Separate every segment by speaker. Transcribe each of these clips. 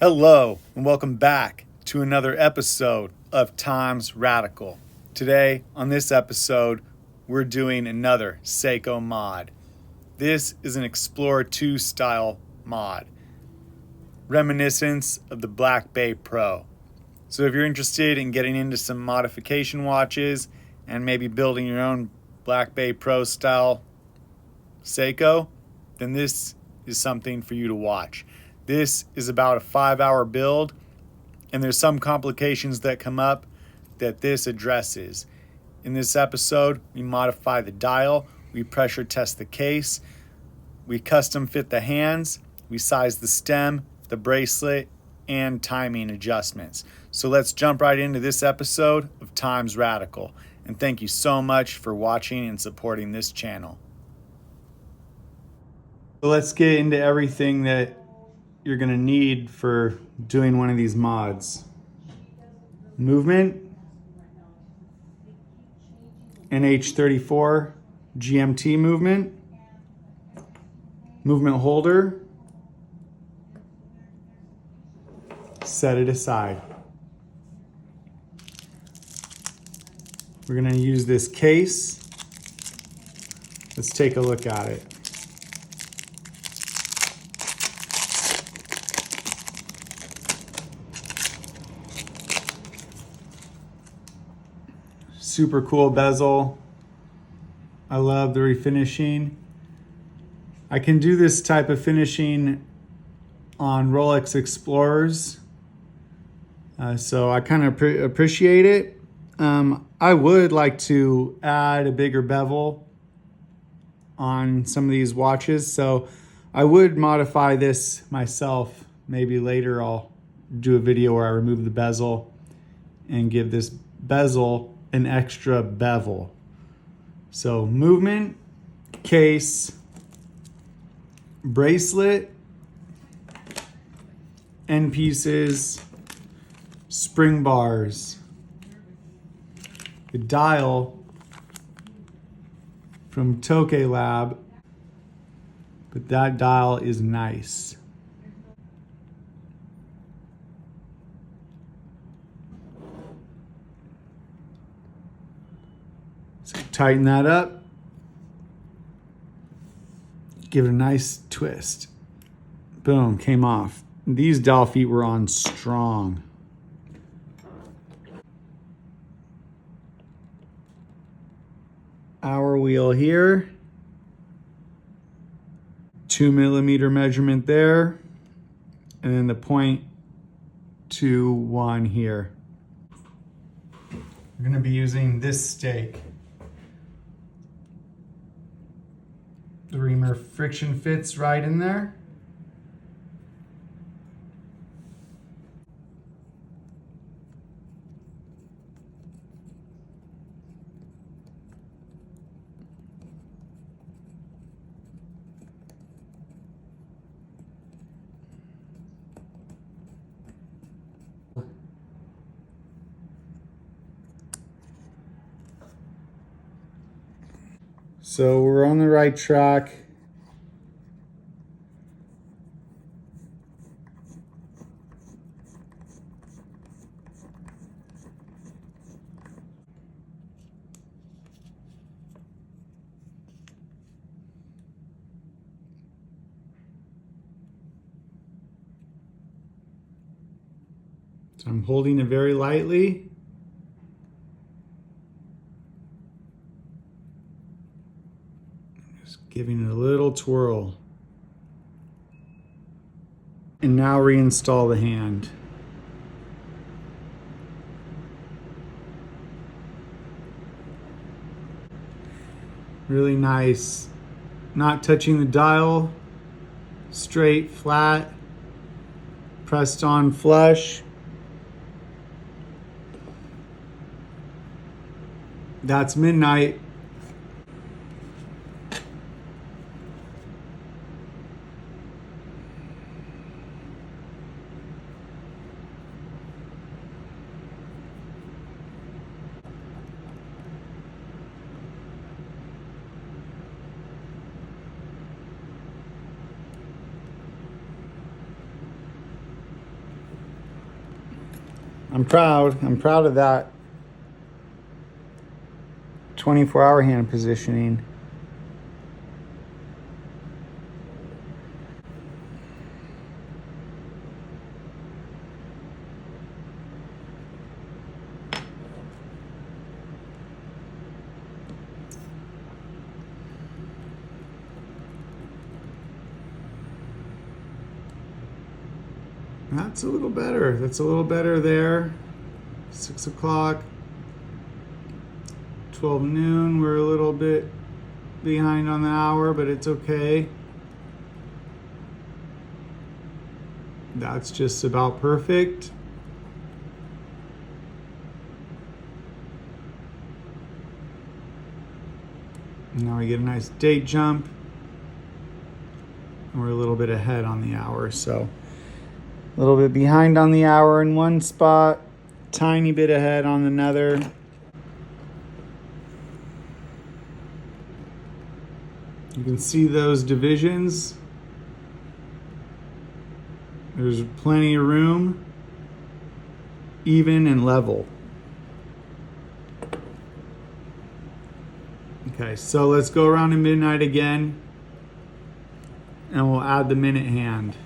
Speaker 1: Hello, and welcome back to another episode of Times Radical. Today, on this episode, we're doing another Seiko mod. This is an Explorer 2 style mod, reminiscence of the Black Bay Pro. So if you're interested in getting into some modification watches and maybe building your own Black Bay Pro style Seiko, then this is something for you to watch. This is about a 5-hour build, and there's some complications that come up that this addresses. In this episode, we modify the dial, we pressure test the case, we custom fit the hands, we size the stem, the bracelet, and timing adjustments. So let's jump right into this episode of Times Radical. And thank you so much for watching and supporting this channel. So let's get into everything that you're going to need for doing one of these mods. Movement, NH34 GMT movement, movement holder, set it aside. We're going to use this case. Let's take a look at it. Super cool bezel. I love the refinishing. I can do this type of finishing on Rolex Explorers, so I kind of appreciate it. I would like to add a bigger bevel on some of these watches, so I would modify this myself. Maybe later I'll do a video where I remove the bezel and give this bezel an extra bevel. So movement, case, bracelet, end pieces, spring bars, the dial from Toke Lab, but that dial is nice. So tighten that up, give it a nice twist. Boom, came off. These dial feet were on strong. Hour wheel here, 2mm measurement there, and then the 0.21 here. We're going to be using this stake. The reamer friction fits right in there. So we're on the right track. So I'm holding it very lightly. Giving it a little twirl. And now reinstall the hand. Really nice. Not touching the dial. Straight, flat. Pressed on flush. That's midnight. I'm proud. I'm proud of that 24-hour hand positioning. That's a little better. That's a little better there. 6 o'clock, 12 noon. We're a little bit behind on the hour, but it's okay. That's just about perfect. Now we get a nice date jump. And we're a little bit ahead on the hour, so a little bit behind on the hour in one spot, tiny bit ahead on another. You can see those divisions. There's plenty of room, even and level. Okay, so let's go around to midnight again, and we'll add the minute hand.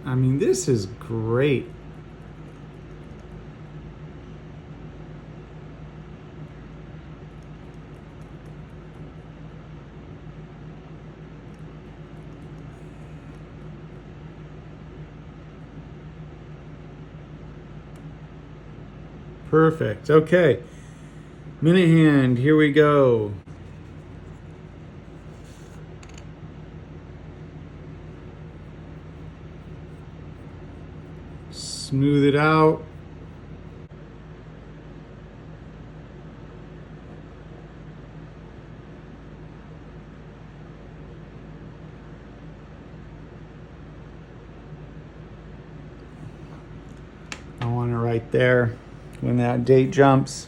Speaker 1: I mean, this is great. Perfect. Okay. Minute hand, here we go. Smooth it out. I want it right there when that date jumps.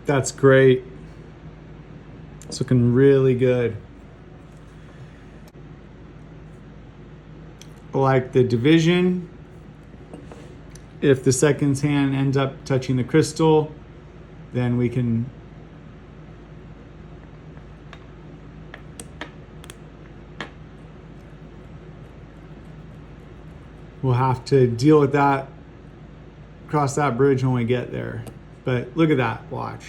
Speaker 1: That's great. It's looking really good. I like the division. If the seconds hand ends up touching the crystal, then we can we'll have to deal with that, cross that bridge when we get there. But look at that, watch.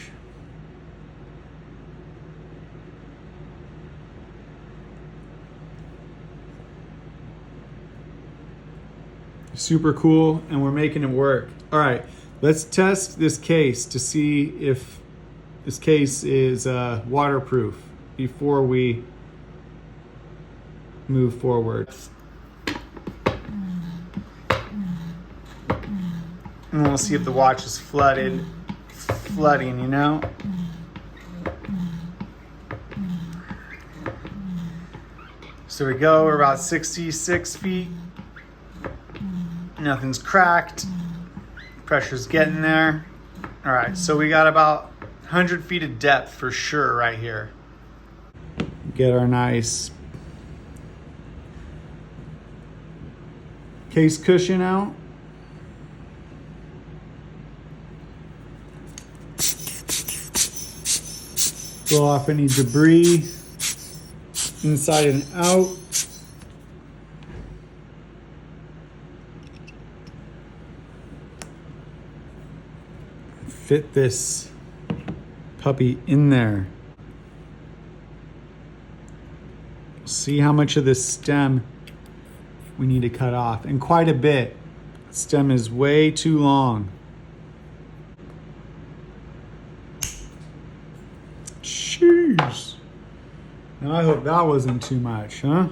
Speaker 1: Super cool, and we're making it work. All right, let's test this case to see if this case is waterproof before we move forward. And we'll see if the watch is flooding, you know? So we go, we're about 66 feet. Nothing's cracked. Pressure's getting there. All right, so we got about 100 feet of depth for sure right here. Get our nice case cushion out. Blow off any debris inside and out. Fit this puppy in there. See how much of this stem we need to cut off, and quite a bit. The stem is way too long. Jeez. Now I hope that wasn't too much, huh?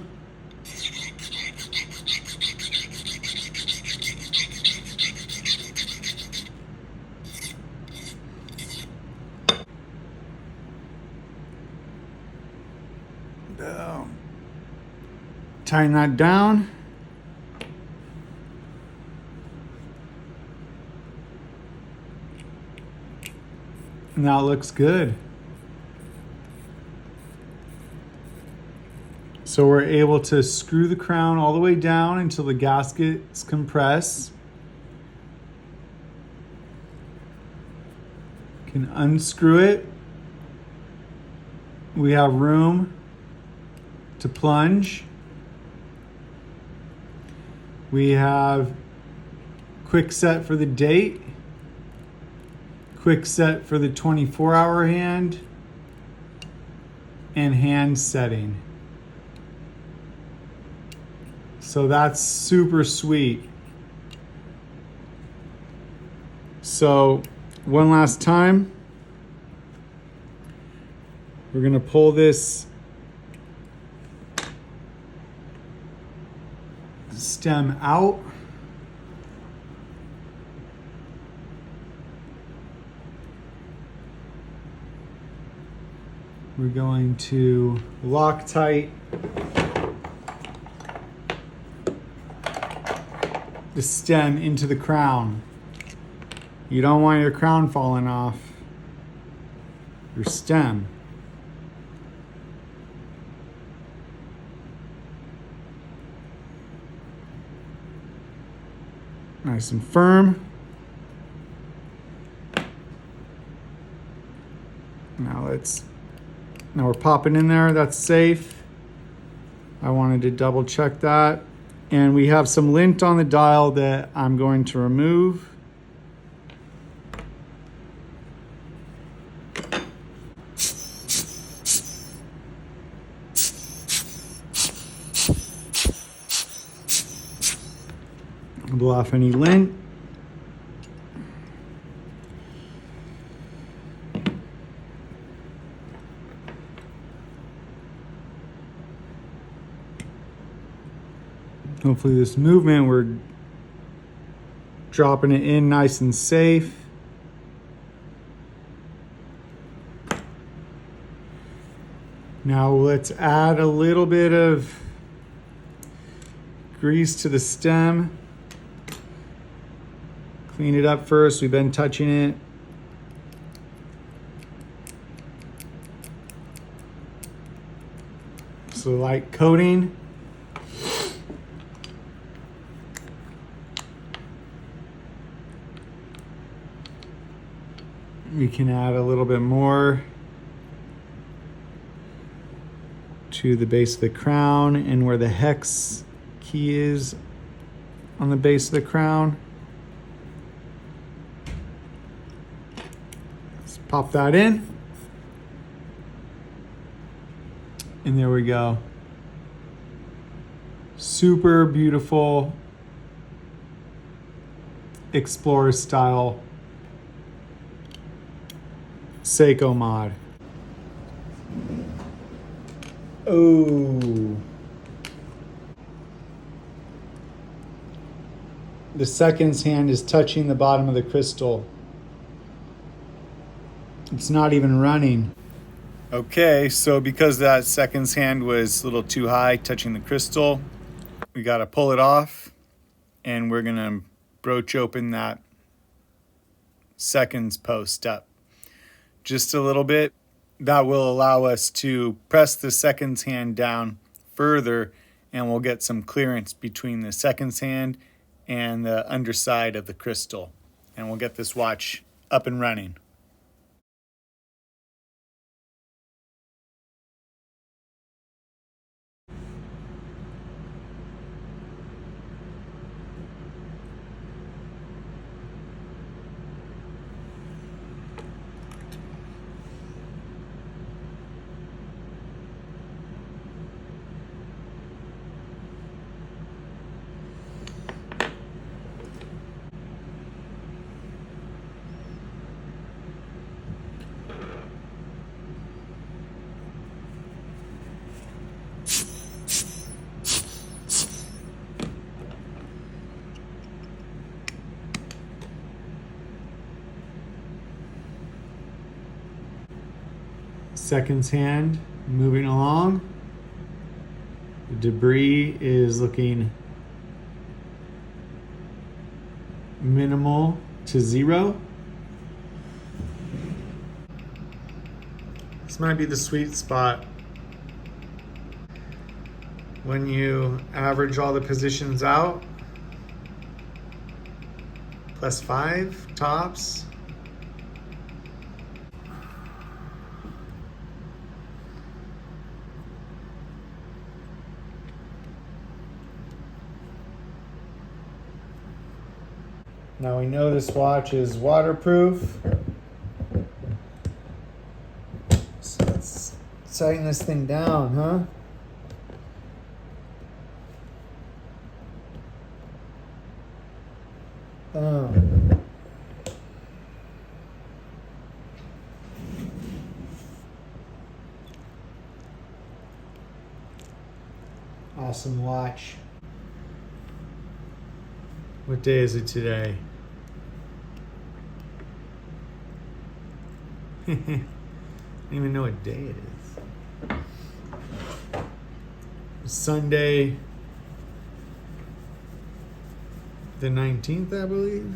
Speaker 1: Boom. Tighten that down. Now it looks good. So we're able to screw the crown all the way down until the gaskets compress. Can unscrew it. We have room to plunge. We have quick set for the date, quick set for the 24-hour hand, and hand setting. So that's super sweet. So one last time, we're gonna pull this stem out. We're going to Loctite the stem into the crown. You don't want your crown falling off your stem. Nice and firm. Now we're popping in there, that's safe. I wanted to double check that. And we have some lint on the dial that I'm going to remove. Blow off any lint. Hopefully this movement, we're dropping it in nice and safe. Now let's add a little bit of grease to the stem. Clean it up first, we've been touching it. So light coating. We can add a little bit more to the base of the crown and where the hex key is on the base of the crown. Let's pop that in. And there we go. Super beautiful Explorer style Seiko mod. Oh. The seconds hand is touching the bottom of the crystal. It's not even running. Okay, so because that seconds hand was a little too high touching the crystal, we gotta pull it off and we're gonna broach open that seconds post up just a little bit. That will allow us to press the seconds hand down further and we'll get some clearance between the seconds hand and the underside of the crystal. And we'll get this watch up and running. Seconds hand moving along. The debris is looking minimal to zero. This might be the sweet spot when you average all the positions out. +5 tops. Now we know this watch is waterproof. So let's tighten this thing down, huh? Awesome watch. What day is it today? I don't even know what day it is. Sunday, the 19th, I believe.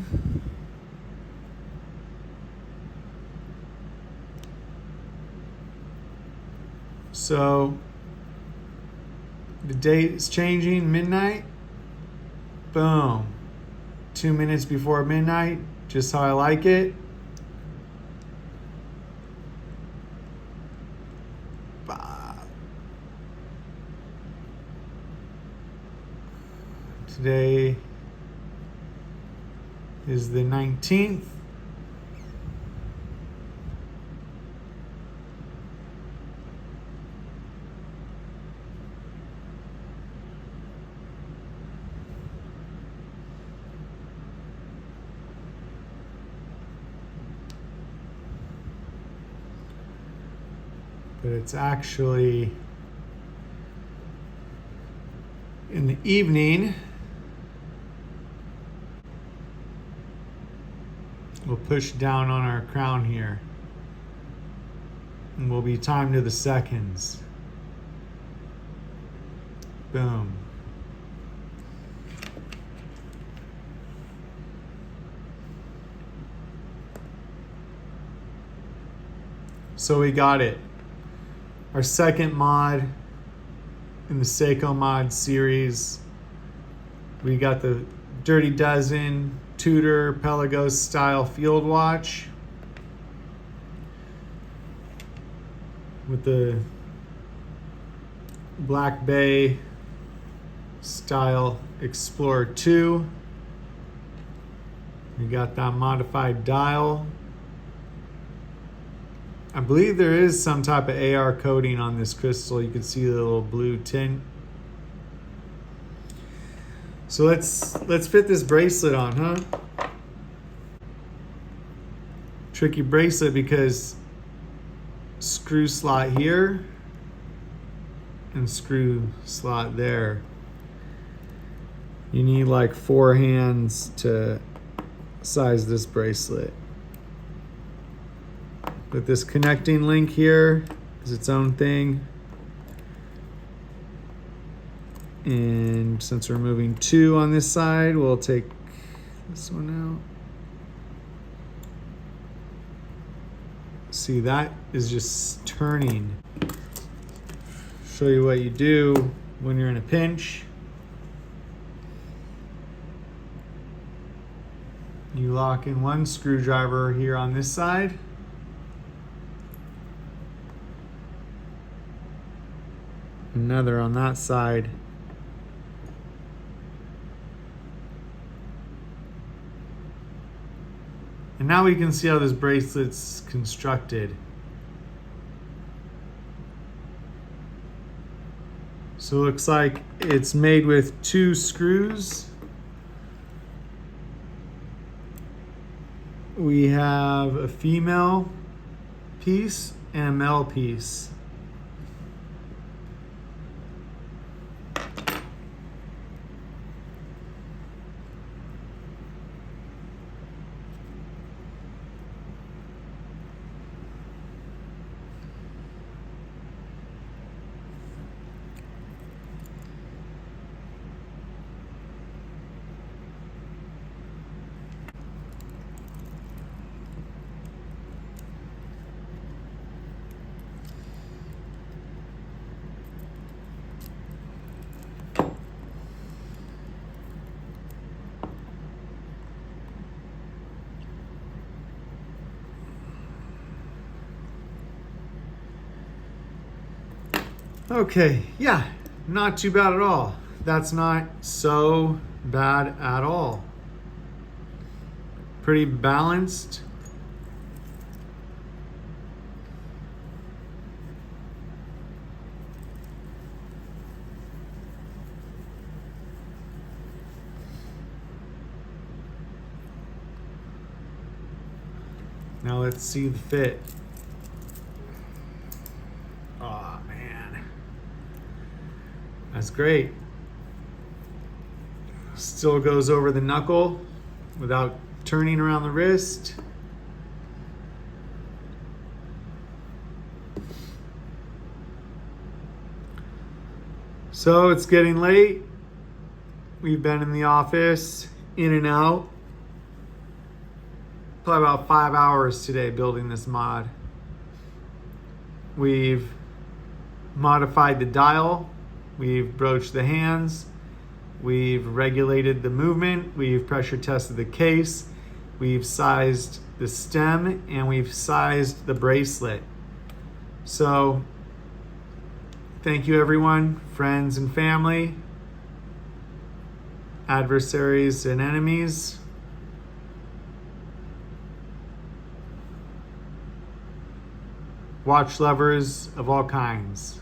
Speaker 1: So the date is changing, midnight. Boom. 2 minutes before midnight, just how I like it. Today is the 19th. But it's actually in the evening. We'll push down on our crown here, and we'll be timed to the seconds. Boom. So we got it. Our second mod in the Seiko mod series. We got the Dirty Dozen Tudor Pelagos style field watch with the Black Bay style Explorer 2. We got that modified dial. I believe there is some type of AR coating on this crystal. You can see the little blue tint. So let's fit this bracelet on, huh? Tricky bracelet because screw slot here and screw slot there. You need like 4 hands to size this bracelet. But this connecting link here is its own thing. And since we're moving 2 on this side, we'll take this one out. See, that is just turning. Show you what you do when you're in a pinch. You lock in one screwdriver here on this side. Another on that side. And now we can see how this bracelet's constructed. So it looks like it's made with 2 screws. We have a female piece and a male piece. Okay, yeah, not too bad at all. That's not so bad at all. Pretty balanced. Now let's see the fit. Oh man, that's great. Still goes over the knuckle without turning around the wrist. So it's getting late. We've been in the office, in and out. Probably about 5 hours today building this mod. We've modified the dial. We've broached the hands. We've regulated the movement. We've pressure tested the case. We've sized the stem and we've sized the bracelet. So thank you everyone, friends and family, adversaries and enemies. Watch lovers of all kinds.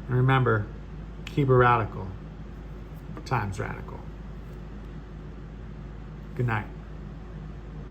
Speaker 1: And remember, keep it radical times radical. Good night.